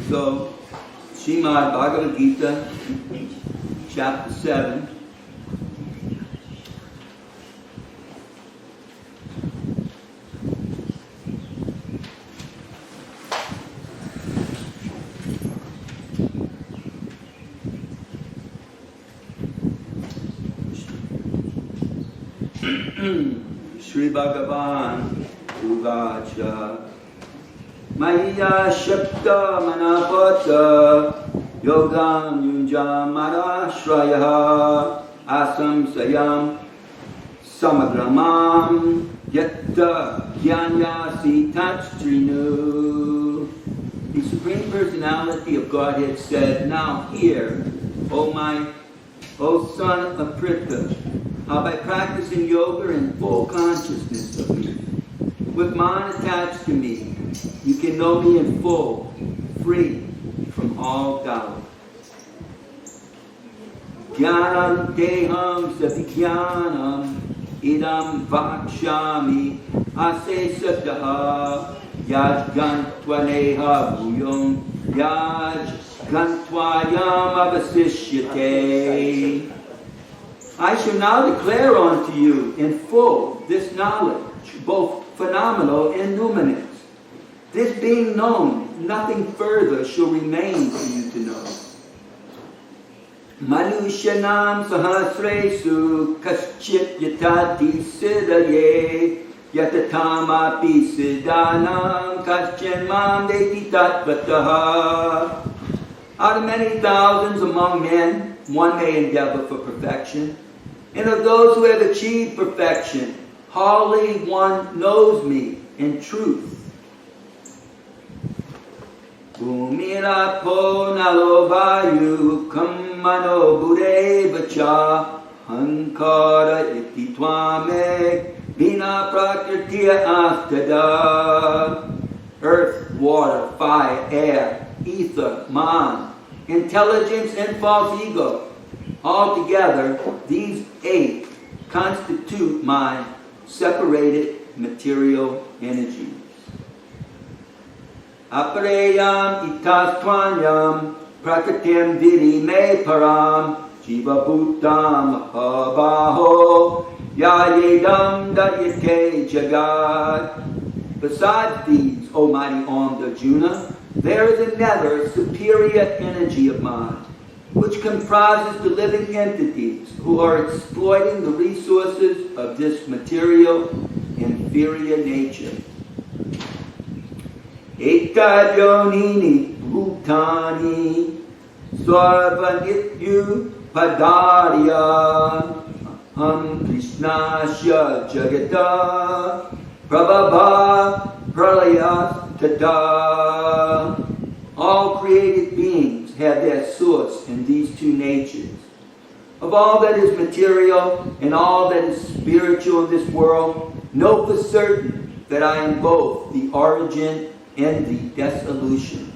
So, Srimad Bhagavad Gita, chapter 7. Shri Bhagavan Uvacha Maya Shakta Manapata Yogam Yunjam Marashraya Asam Sayam Samagramam Yatta Gyanyasi Tachtrinu. The Supreme Personality of Godhead said, "Now hear, O son of Pritha, how by practicing yoga in full consciousness of me, with mind attached to me, you can know me in full, free from all doubt. Jnanam teham savikyanam idam vakshami asesataha yajgantvaneha bhuyam yajgantvayam avasishyate." I shall now declare unto you in full this knowledge, both phenomenal and numinous. This being known, nothing further shall remain for you to know. Manushanam sahasresu kaschit yatati siddhaye yatatamapi siddhanam kaschin mam deti tatvataha. Out of many thousands among men, one may endeavor for perfection. And of those who have achieved perfection, hardly one knows me in truth. Bhumirapo nalovayu kammano budevacha hankara iti tvame vina prakritiya astada. Earth, water, fire, air, ether, man, intelligence, and false ego. Altogether, these 8 constitute my separated material energies. Apareyam itastvanyam prakritim vidi me param jiva bhutam abaho yayedam dadyate jagat. Besides these, O mighty armed Arjuna, there is another superior energy of mine, which comprises the living entities who are exploiting the resources of this material inferior nature. Ekadonini bhutani sarvanityu padarya ham krishnasya jagata prabhava pralayas tada. All created beings have their source in these 2 natures. Of all that is material and all that is spiritual in this world, know for certain that I am both the origin and the dissolution.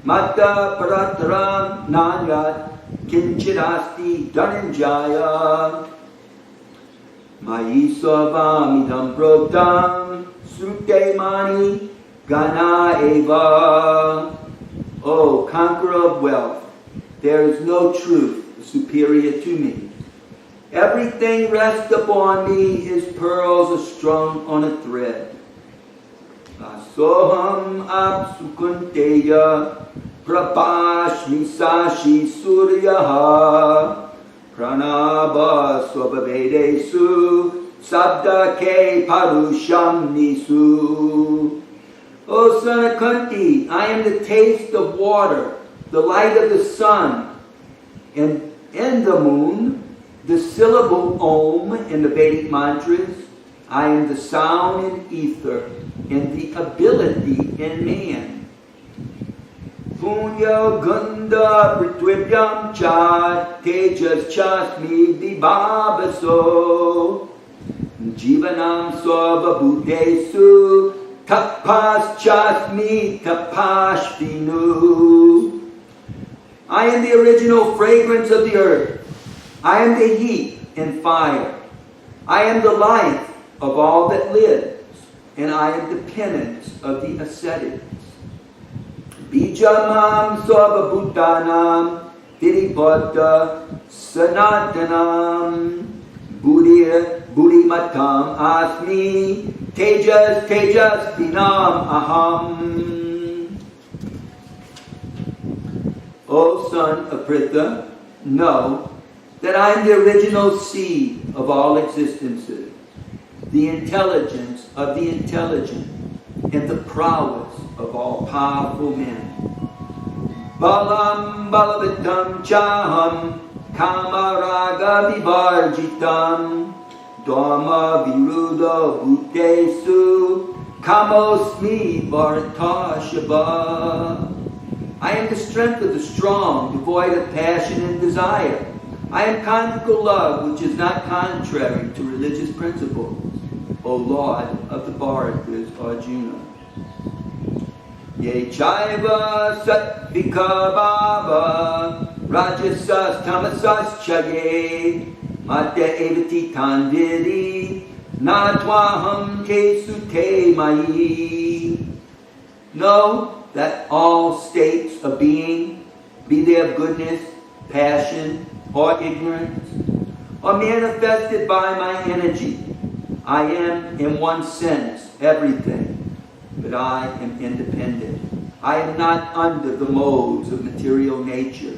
Mata parataram nanyat kinchirasti dhananjaya mayi svavam protam sute mani Gana eva. O conqueror of wealth, there is no truth superior to me. Everything rests upon me, his pearls are strung on a thread. Asoham apsukunteya prabhashmi sashi suryaha pranabha swabhavedesu sabda ke parusham nisu. O son of Kunti, I am the taste of water, the light of the sun, and in the moon, the syllable Om in the Vedic mantras. I am the sound in ether, and the ability in man. Punya gunda pritvivyam cha tejas chasmi vibhavaso jivanam svabhutesu tapas chasmi tapashvinu. I am the original fragrance of the earth. I am the heat and fire. I am the life of all that lives, and I am the penance of the ascetics. Bijamam Sarvabhutanam Tiripata Sanatanam Buddhimatam Asmi Tejas Dinam Aham. O son of Pritha, know that I am the original seed of all existences, the intelligence of the intelligent, and the prowess of all powerful men. Balam balavitam chaham kamaraga vivarjitam dharma viruddha bhutesu kamosmi bharatashava. I am the strength of the strong, devoid of passion and desire. I am conjugal love, which is not contrary to religious principles, O Lord of the Bharatas, Arjuna. Ye chaiva satvika bhava rajasas tamasas chaye mate evati tandiri natwaham te sute mayi. Know that all states of being, be they of goodness, passion, or ignorance, are manifested by my energy. I am, in one sense, everything, but I am independent. I am not under the modes of material nature,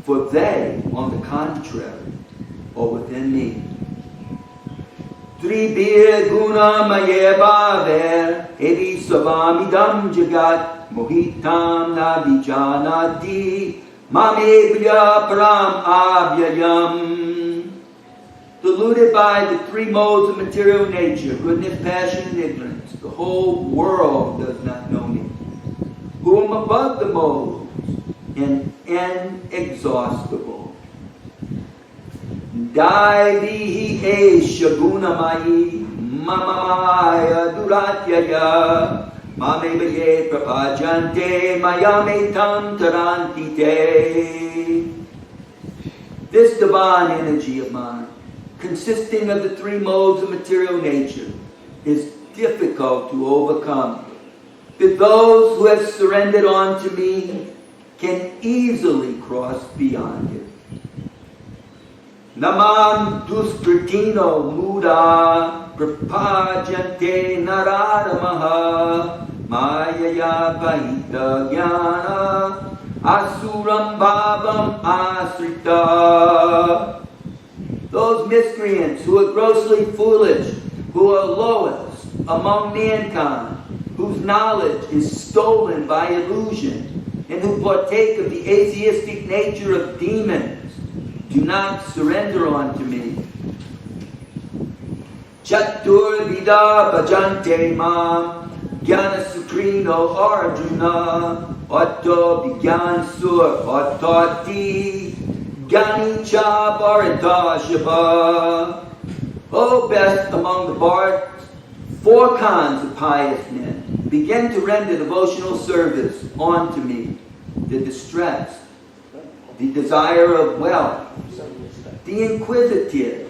for they, on the contrary, are within me. Tribir guna maye bhaver evi savamidam jagat mohitam na vijanati mamebhya param avyayam. Deluded by the three modes of material nature, goodness, passion, and ignorance, the whole world does not know me, who am above the modes and inexhaustible. Daivihi esha gunamayi mamamaya duratyaya mamevaye prapajante mayametam tarantite. This divine energy of mine, consisting of the three modes of material nature, is difficult to overcome. But those who have surrendered unto me can easily cross beyond it. Namam duskritino muda prapajante naradamaha mayaya vahita jnana asuram bhavam asrita. Those miscreants who are grossly foolish, who are lowest among mankind, whose knowledge is stolen by illusion, and who partake of the atheistic nature of demons, do not surrender unto me. Chatur vida bhajante mam jnana sukrino arjuna atto vigyansur attati jnani cha bharatashava. O best among the bards, four kinds of pious men begin to render devotional service unto me: the distressed, the desire of wealth, the inquisitive,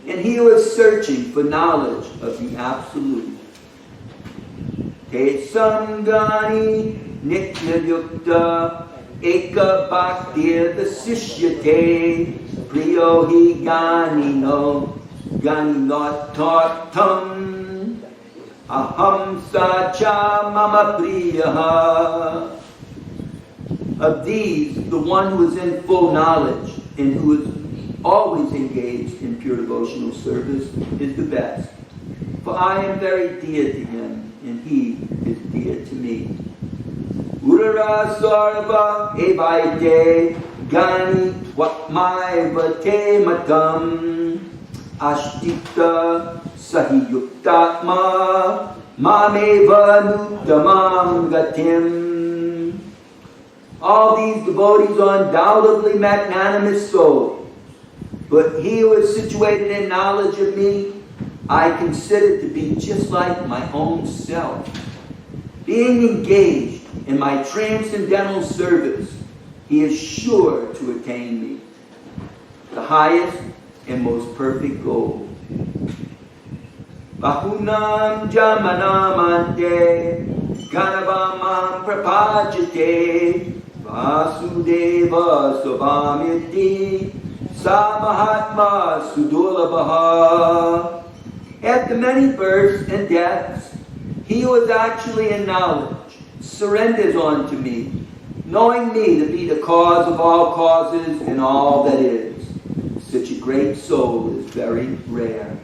and he who is searching for knowledge of the Absolute. Te sangani nitya yukta eka bhaktir vasishyate priyo hi ganino ganinotartam aham sacha mama priyaha. Of these, the one who is in full knowledge and who is always engaged in pure devotional service is the best. For I am very dear to him, and he is dear to me. Urara sarva evaite gani twakmai vate matam ashtita sahiyuktatma mameva nuttamam gatim. All these devotees are undoubtedly magnanimous souls, but he who is situated in knowledge of me, I consider to be just like my own self. Being engaged in my transcendental service, he is sure to attain me, the highest and most perfect goal. Bahunam jamanamante Ganavamam prapajate Vasudeva Svamiti Samahatma Sudurlabha. After many births and deaths, he who is actually in knowledge surrenders unto me, knowing me to be the cause of all causes and all that is. Such a great soul is very rare.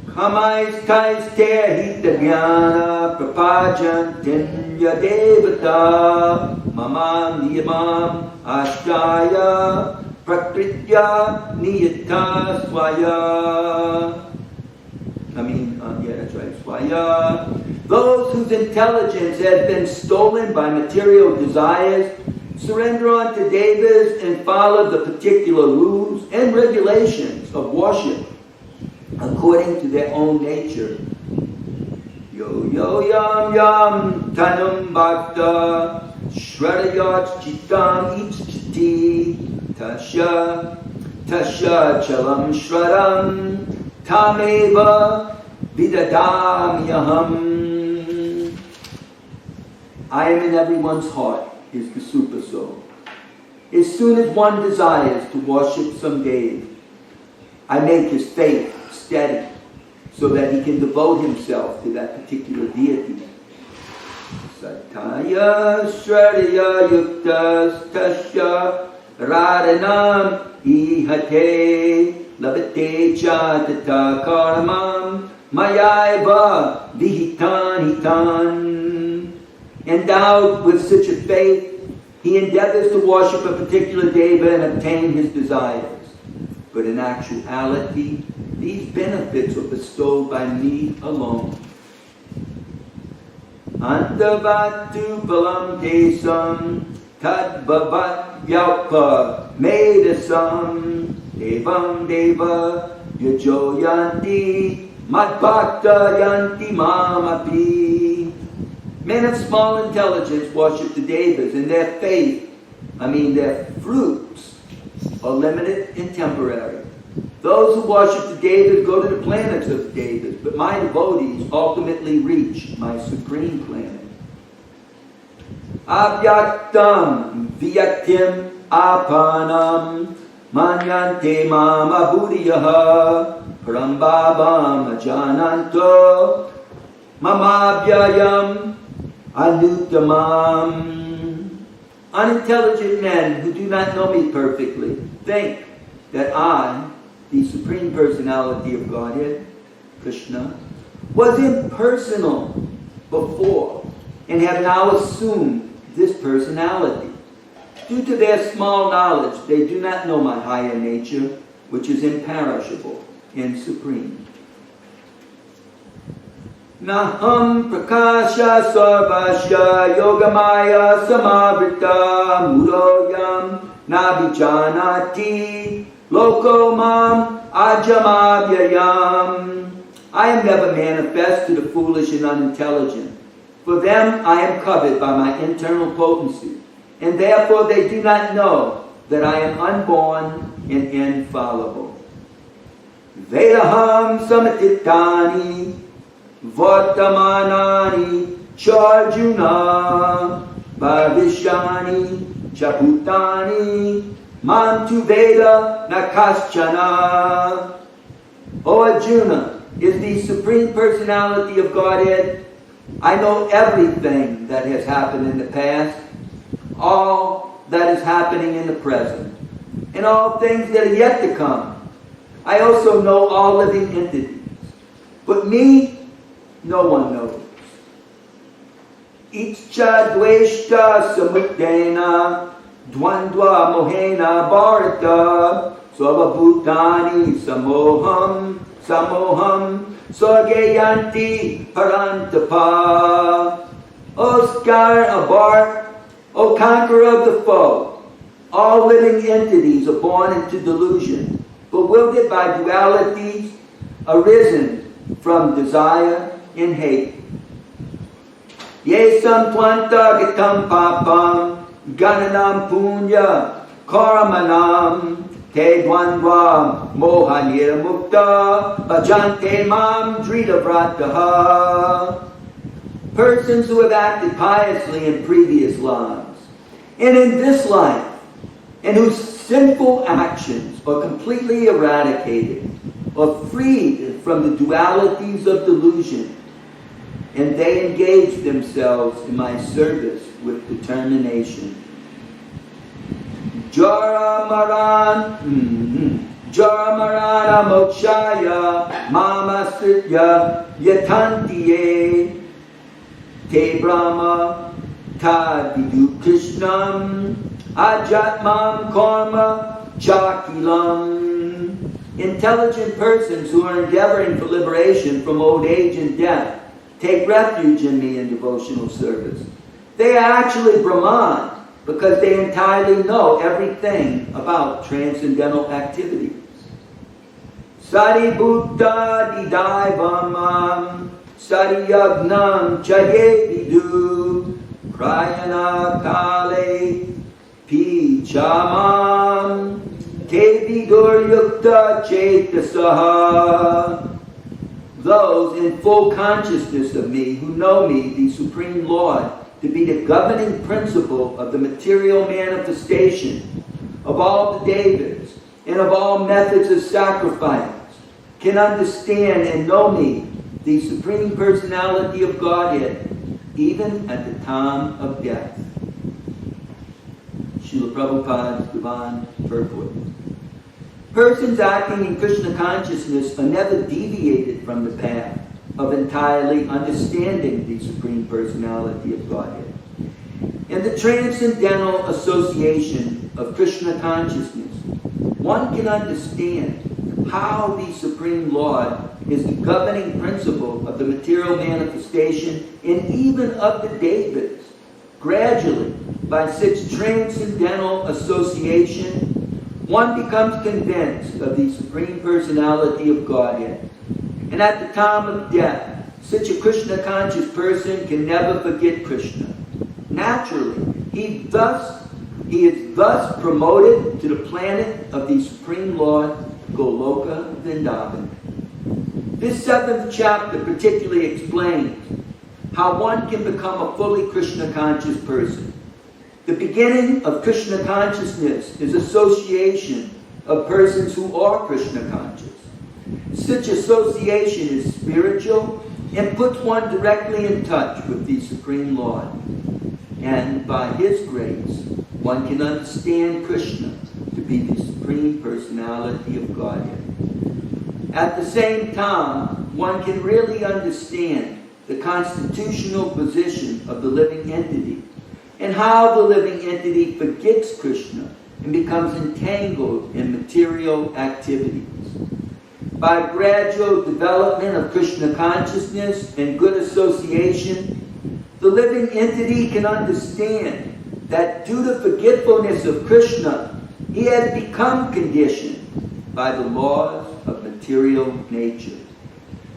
Kamais tais ter hitagyana prapajantin yadevata mamam niyamam ashtaya prakritya niyata swaya. That's right, swaya. Those whose intelligence has been stolen by material desires surrender unto devas and follow the particular rules and regulations of worship according to their own nature. Yo yo yam yam tanum bhakta shradayat chitam ichchiti tasha tasha chalam shradam tameva vidadamyaham. I am in everyone's heart is the super soul. As soon as one desires to worship some deity, I make his faith steady so that he can devote himself to that particular deity. Sataya Shradaya Yuktas Tasya Radhanam Ihate Labate Chatata Karamam Mayaiva Vihitan Hitan. Endowed with such a faith, he endeavors to worship a particular deva and obtain his desires. But in actuality, these benefits are bestowed by me alone. Antavatu balam desam tad bhavat yaupa medasam devam deva yajo yanti madbhakta yanti mamapi. Men of small intelligence worship the devas, and their faith, their fruits, are limited and temporary. Those who worship the devas go to the planets of the devas, but my devotees ultimately reach my supreme planet. Abhyaktam vyaktim apanam manyante mam abhudiyaha parambhabam ajananto mamabhyayam Anuttamam. Unintelligent men who do not know me perfectly think that I, the Supreme Personality of Godhead, Krishna, was impersonal before and have now assumed this personality. Due to their small knowledge, they do not know my higher nature, which is imperishable and supreme. Naham prakasha sarvasya yogamaya samavrita mudoyam nabhijanati loko mam ajamavyayam. I am never manifest to the foolish and unintelligent. For them I am covered by my internal potency, and therefore they do not know that I am unborn and infallible. Vedaham samatitani Vartamanani Charjuna Bhavishani Chaputani Mantu Veda Nakaschana. O Arjuna, is the Supreme Personality of Godhead. I know everything that has happened in the past, all that is happening in the present, and all things that are yet to come. I also know all living entities. But me, no one knows. Ichcha dveshta samudena dvandva mohena bharata svabhutani samoham sargayanti parantapa. O scar of Bart, O conqueror of the foe, all living entities are born into delusion, bewildered by dualities arisen from desire and hate. Yesam twanta gitam papam gananam punya karamanam te dvandva mohanir mukta bhajante mam drita vrataha. persons who have acted piously in previous lives, and in this life, and whose sinful actions are completely eradicated, or freed from the dualities of delusion, and they engage themselves in my service with determination. Jara Marana Mokshaya Mama Sritya Yatantiye Te Brahma Tad Vidu Krishnam Ajatmam Karma Chakilam. Intelligent persons who are endeavoring for liberation from old age and death take refuge in me in devotional service. They are actually Brahman because they entirely know everything about transcendental activities. Saribhutta Didaivam Sariyagnam Chaye Vidu Prayana Kale Pichamam Te Vidur Yukta Chetasaha. Those in full consciousness of me who know me, the Supreme Lord, to be the governing principle of the material manifestation of all the devas and of all methods of sacrifice, can understand and know me, the Supreme Personality of Godhead, even at the time of death. Srila Prabhupada's Divine Purport. Persons acting in Krishna consciousness are never deviated from the path of entirely understanding the Supreme Personality of Godhead. In the transcendental association of Krishna consciousness, one can understand how the Supreme Lord is the governing principle of the material manifestation and even of the devas. Gradually, by such transcendental association, one becomes convinced of the Supreme Personality of Godhead. And at the time of death, such a Krishna-conscious person can never forget Krishna. Naturally, he is thus promoted to the planet of the Supreme Lord, Goloka Vrindavan. This 7th chapter particularly explains how one can become a fully Krishna-conscious person. The beginning of Krishna consciousness is association of persons who are Krishna conscious. Such association is spiritual and puts one directly in touch with the Supreme Lord. And by His grace, one can understand Krishna to be the Supreme Personality of Godhead. At the same time, one can really understand the constitutional position of the living entity and how the living entity forgets Krishna and becomes entangled in material activities. By gradual development of Krishna consciousness and good association, the living entity can understand that due to forgetfulness of Krishna, he has become conditioned by the laws of material nature.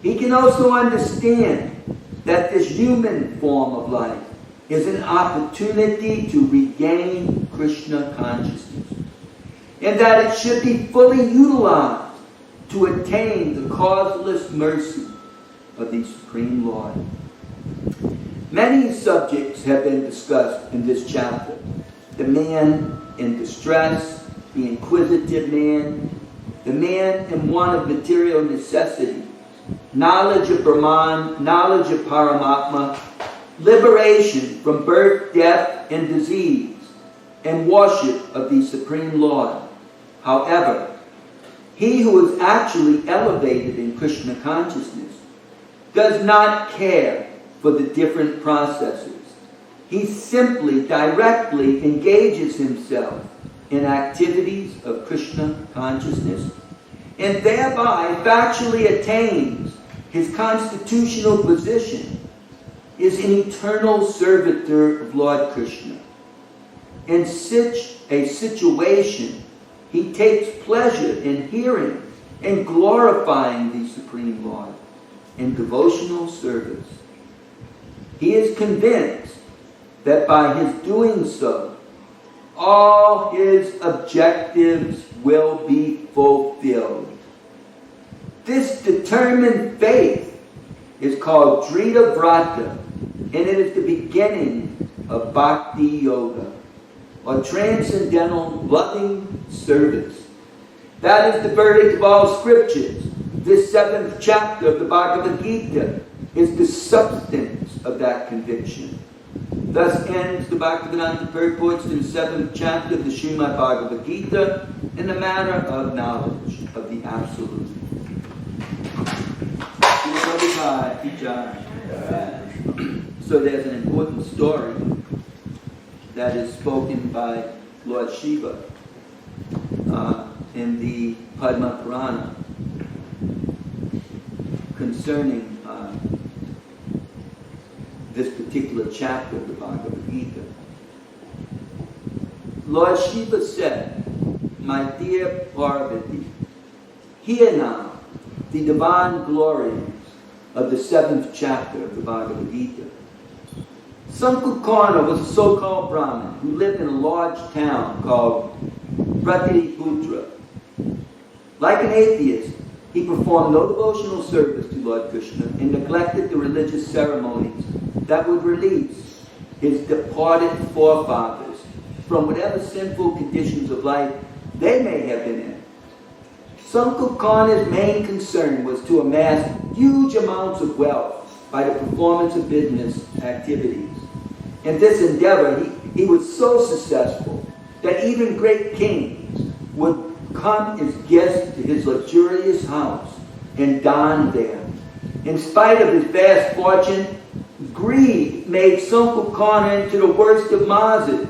He can also understand that this human form of life is an opportunity to regain Krishna consciousness, and that it should be fully utilized to attain the causeless mercy of the Supreme Lord. Many subjects have been discussed in this chapter. The man in distress, the inquisitive man, the man in want of material necessity, knowledge of Brahman, knowledge of Paramatma, liberation from birth, death, and disease, and worship of the Supreme Lord. However, he who is actually elevated in Krishna consciousness does not care for the different processes. He simply directly engages himself in activities of Krishna consciousness and thereby factually attains his constitutional position is an eternal servitor of Lord Krishna. In such a situation, he takes pleasure in hearing and glorifying the Supreme Lord in devotional service. He is convinced that by his doing so, all his objectives will be fulfilled. This determined faith is called Drita Vrata, and it is the beginning of Bhakti Yoga, or transcendental loving service. That is the verdict of all scriptures. This 7th chapter of the Bhagavad Gita is the substance of that conviction. Thus ends the Bhaktivedanta purports to the 7th chapter of the Srimad Bhagavad Gita in the matter of knowledge of the Absolute. So there's an important story that is spoken by Lord Shiva in the Padma Purana concerning this particular chapter of the Bhagavad Gita. Lord Shiva said, "My dear Parvati, hear now the divine glories of the 7th chapter of the Bhagavad Gita. Sankukarna was a so-called Brahmin who lived in a large town called Pratiriputra. Like an atheist, he performed no devotional service to Lord Krishna and neglected the religious ceremonies that would release his departed forefathers from whatever sinful conditions of life they may have been in. Sankukarna's main concern was to amass huge amounts of wealth by the performance of business activities. In this endeavor, he was so successful that even great kings would come as guests to his luxurious house and dine there. In spite of his vast fortune, greed made Sankukarna into the worst of Mazas,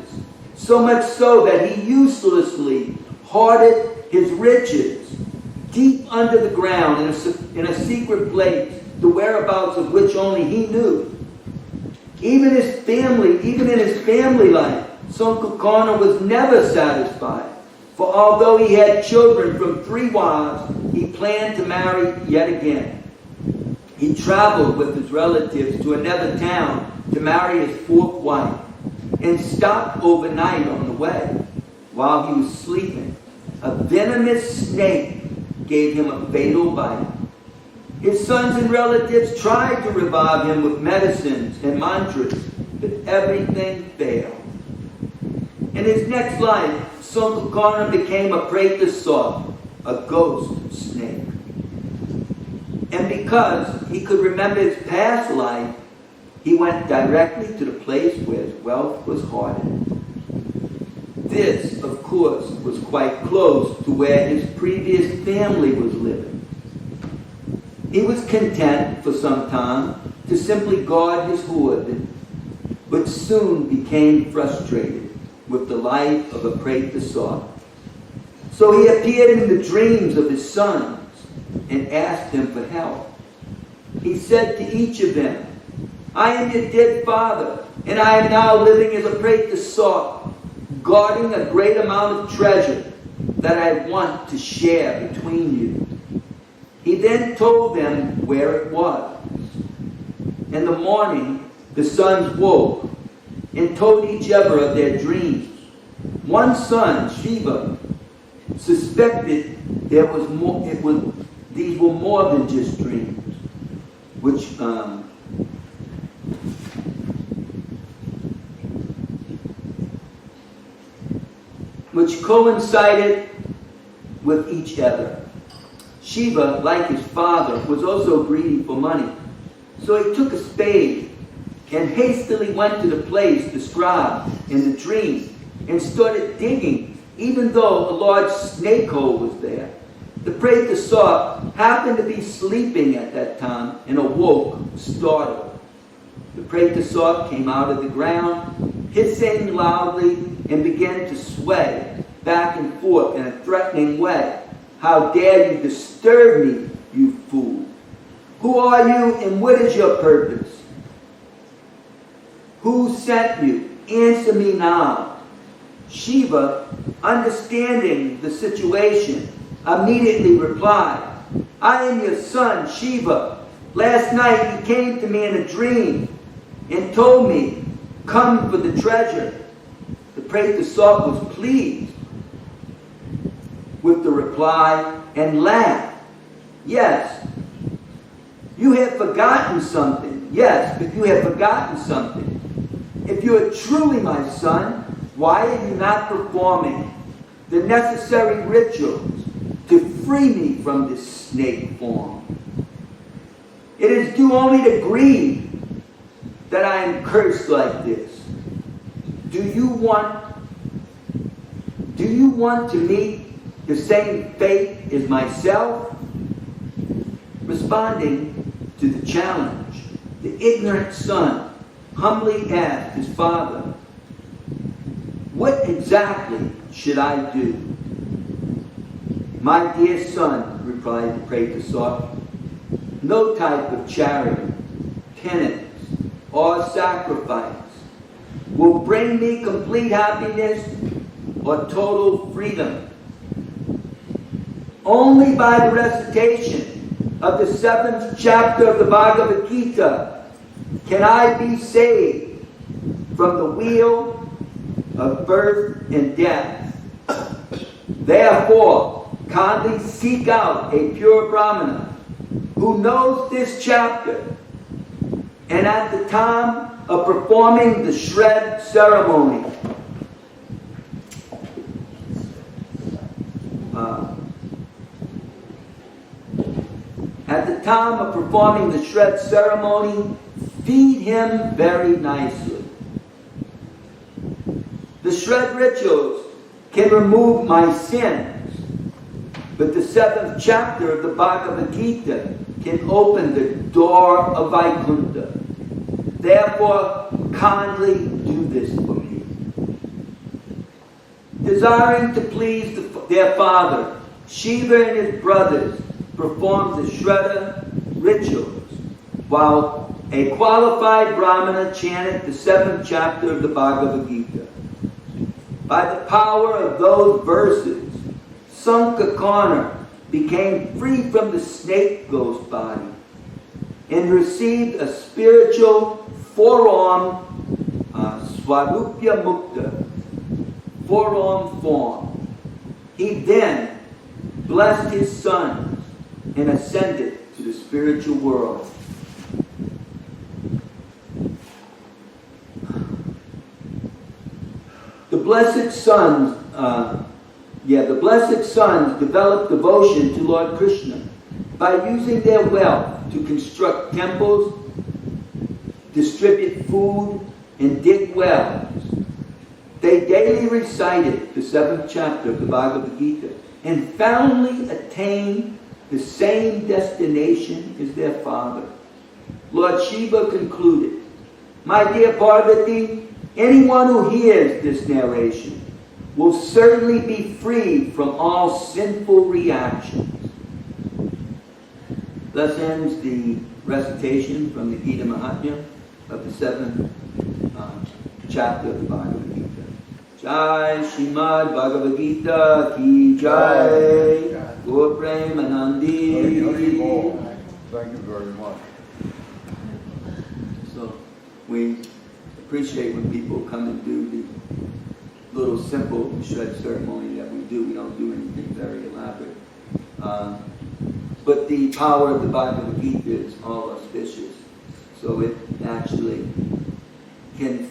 so much so that he uselessly hoarded his riches deep under the ground in a secret place, the whereabouts of which only he knew. Even in his family life, Sankukarna was never satisfied. For although he had children from 3 wives, he planned to marry yet again. He traveled with his relatives to another town to marry his 4th wife and stopped overnight on the way. While he was sleeping, a venomous snake gave him a fatal bite. His sons and relatives tried to revive him with medicines and mantras, but everything failed. In his next life, Sankukarna became a Pretasop, a ghost snake. And because he could remember his past life, he went directly to the place where his wealth was hoarded. This, of course, was quite close to where his previous family was living. He was content for some time to simply guard his hoard, but soon became frustrated with the life of a Pretasop. So he appeared in the dreams of his sons and asked them for help. He said to each of them, "I am your dead father, and I am now living as a Pretasop, guarding a great amount of treasure that I want to share between you." He then told them where it was. In the morning, the sons woke and told each other of their dreams. One son, Shiva, suspected these were more than just dreams, which coincided with each other. Shiva, like his father, was also greedy for money. So he took a spade and hastily went to the place described in the dream and started digging, even though a large snake hole was there. The Pretasop happened to be sleeping at that time and awoke, startled. The Pretasop came out of the ground, hissing loudly, and began to sway back and forth in a threatening way. "How dare you disturb me, you fool? Who are you and what is your purpose? Who sent you? Answer me now." Shiva, understanding the situation, immediately replied, "I am your son, Shiva. Last night you came to me in a dream and told me, 'Come for the treasure.'" The Pretasop was pleased with the reply and laughed. "Yes, you have forgotten something. Yes, but you have forgotten something. If you are truly my son, why are you not performing the necessary rituals to free me from this snake form? It is due only to greed that I am cursed like this. Do you want to meet the same fate as myself? Responding to the challenge, the ignorant son humbly asked his father, "What exactly should I do?" "My dear son," replied the Praetor, "no type of charity, penance, or sacrifice will bring me complete happiness or total freedom. Only by the recitation of the 7th chapter of the Bhagavad Gita can I be saved from the wheel of birth and death. Therefore, kindly seek out a pure Brahmana who knows this chapter, and at the time of performing the shred ceremony, feed him very nicely. The shred rituals can remove my sins, but the 7th chapter of the Bhagavad Gita can open the door of Vaikuntha. Therefore, kindly do this for me." Desiring to please their father, Shiva and his brothers performed the Shredda rituals, while a qualified Brahmana chanted the 7th chapter of the Bhagavad Gita. By the power of those verses, Sankakarna became free from the snake ghost body and received a spiritual forearm Swarupya Mukta, forearm form. He then blessed his sons and ascended to the spiritual world. The blessed sons developed devotion to Lord Krishna by using their wealth to construct temples, distribute food, and dig wells. They daily recited the 7th chapter of the Bhagavad Gita and finally attained the same destination as their father. Lord Shiva concluded, "My dear Parvati, anyone who hears this narration will certainly be freed from all sinful reactions." Thus ends the recitation from the Gita Mahatmya of the 7th chapter of the Bhagavad Gita. Jai Shrimad Bhagavad Gita Ki Jai. Gaur Premanandi. Thank you very much. So we appreciate when people come and do the little simple shred ceremony that we do. We don't do anything very elaborate. But the power of the Bhagavad Gita is all auspicious. So it actually can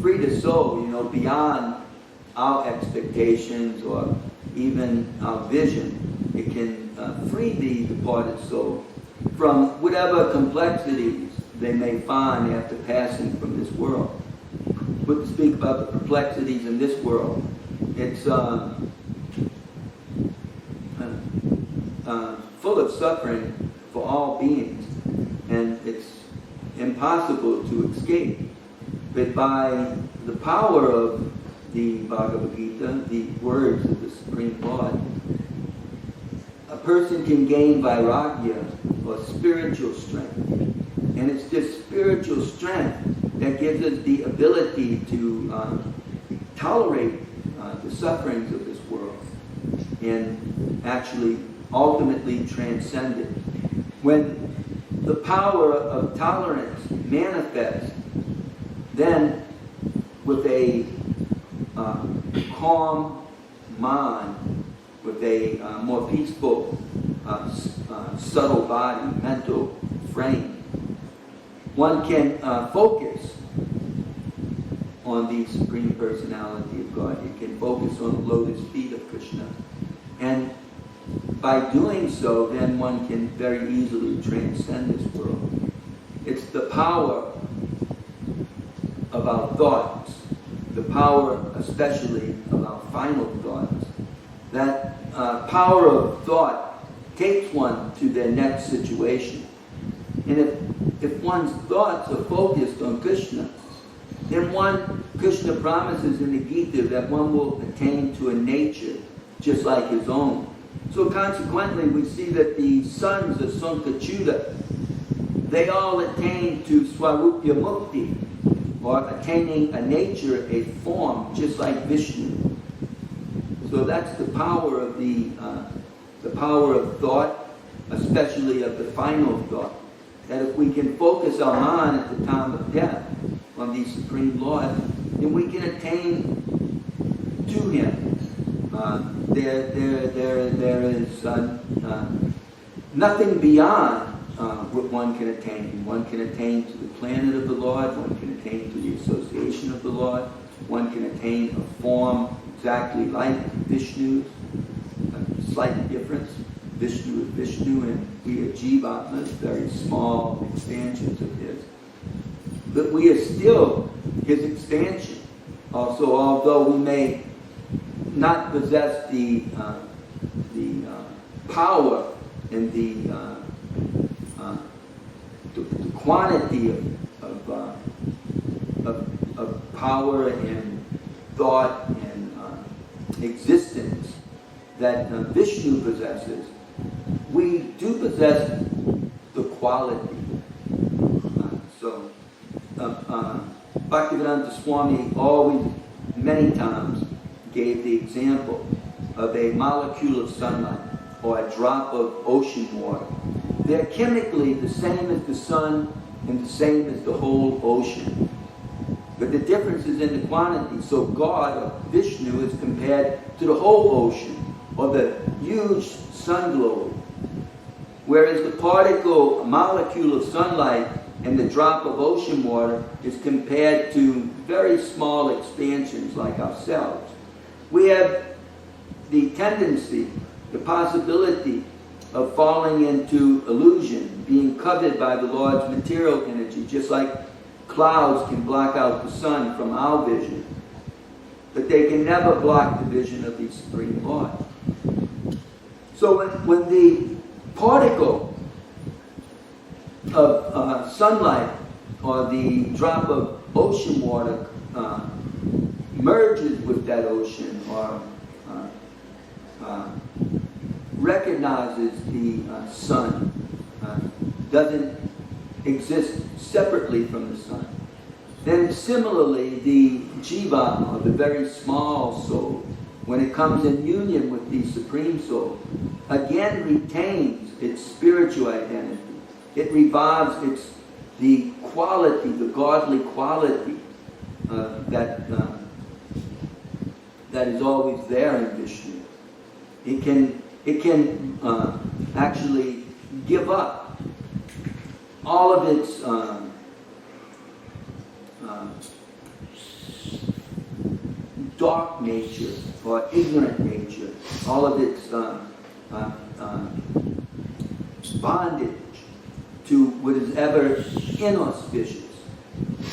free the soul, beyond our expectations or even our vision. It can free the departed soul from whatever complexities they may find after passing from this world. But to speak about the perplexities in this world, it's full of suffering for all beings, and it's impossible to escape. But by the power of the Bhagavad Gita, the words of the Supreme Lord, a person can gain vairagya, or spiritual strength. And it's this spiritual strength that gives us the ability to tolerate the sufferings of this world and actually ultimately transcend it. When the power of tolerance manifests, then with a calm mind, with a more peaceful, subtle body, mental frame, one can focus on the Supreme Personality of God. You can focus on the lotus feet of Krishna. And by doing so, then one can very easily transcend this world. It's the power of our thoughts, the power especially of our final thoughts. That power of thought takes one to their next situation. And if one's thoughts are focused on Krishna, then Krishna promises in the Gita that one will attain to a nature just like his own. So consequently, we see that the sons of Sankachuta, they all attain to Swarupya Mukti, or attaining a nature, a form, just like Vishnu. So that's the power of the power of thought, especially of the final thought. That if we can focus our mind at the time of death on the Supreme Lord, then we can attain to Him. There is nothing beyond what one can attain. One can attain to the planet of the Lord. One can attain to the association of the Lord. One can attain a form exactly like Vishnu's. A slight difference. Vishnu is Vishnu, and we are Jivatmas, very small expansions of His. But we are still His expansion. Also, although we may not possess the power and the quantity of power and thought and existence that Vishnu possesses, we do possess the quality. Bhaktivedanta Swami always, many times, gave the example of a molecule of sunlight or a drop of ocean water. They're chemically the same as the sun and the same as the whole ocean. But the difference is in the quantity. So God, or Vishnu, is compared to the whole ocean or the huge sun globe. Whereas the particle, molecule of sunlight and the drop of ocean water is compared to very small expansions like ourselves. We have the tendency, the possibility of falling into illusion, being covered by the Lord's material energy, just like clouds can block out the sun from our vision. But they can never block the vision of the Supreme Lord. So when the particle of sunlight or the drop of ocean water merges with that ocean or recognizes the sun, doesn't exist separately from the sun, then similarly the jiva, or the very small soul, when it comes in union with the Supreme Soul, again retains its spiritual identity. It revives the quality, the godly quality that is always there in Vishnu. It can actually give up all of its dark nature or ignorant nature, all of its bondage to what is ever inauspicious.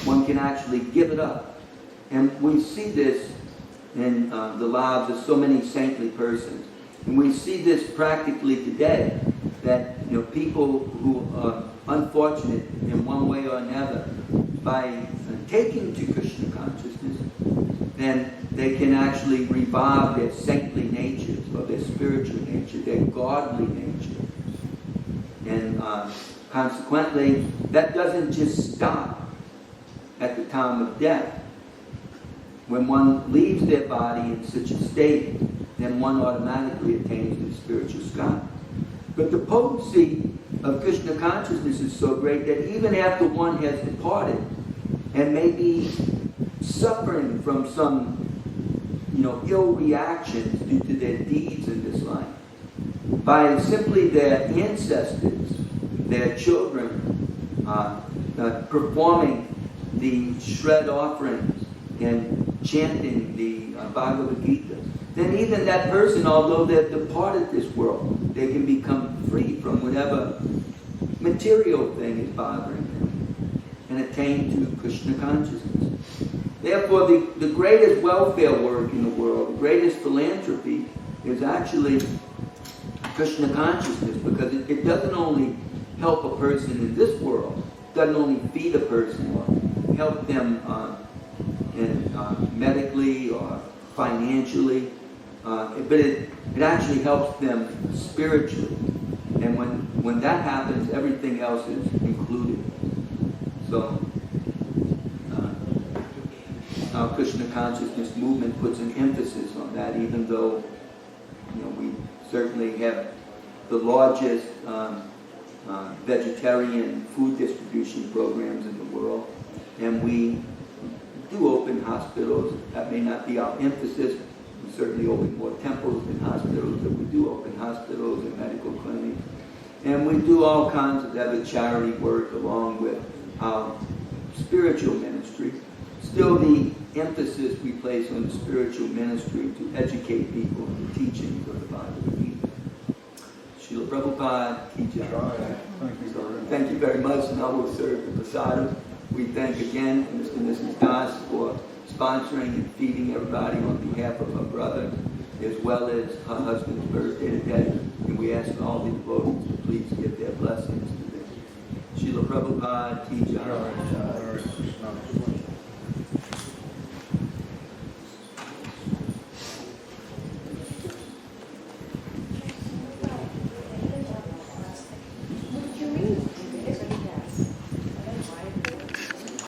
One can actually give it up. And we see this in the lives of so many saintly persons. And we see this practically today, that people who are unfortunate in one way or another, by taking to Krishna consciousness, then they can actually revive their saintly natures, or their spiritual nature, their godly nature. And consequently, that doesn't just stop at the time of death. When one leaves their body in such a state, then one automatically attains the spiritual sky. But the potency of Krishna consciousness is so great that even after one has departed and may be suffering from some ill reactions due to their deeds in this life, by simply their ancestors, their children, performing the shred offerings and chanting the Bhagavad Gita, then even that person, although they've departed this world, they can become free from whatever material thing is bothering them and attain to Krishna consciousness. Therefore, the greatest welfare work in the world, the greatest philanthropy, is actually Krishna consciousness, because it doesn't only help a person in this world, doesn't only feed a person or help them medically or financially, but it actually helps them spiritually. And when that happens, everything else is included. So, our Krishna consciousness movement puts an emphasis on that, even though we certainly have the largest vegetarian food distribution programs in the world, and we do open hospitals. That may not be our emphasis. We certainly open more temples than hospitals, but we do open hospitals and medical clinics. And we do all kinds of other charity work along with our spiritual ministry. Still, the emphasis we place on the spiritual ministry to educate people in the teachings of the Bhagavad Gita. Srila Prabhupada, ki jai. Thank you very much. Now we'll serve the prasadam. We thank again Mr. and Mrs. Das for sponsoring and feeding everybody on behalf of her brother, as well as her husband's birthday today. And we ask all the devotees to please give their blessings to them. Srila Prabhupada, ki jai.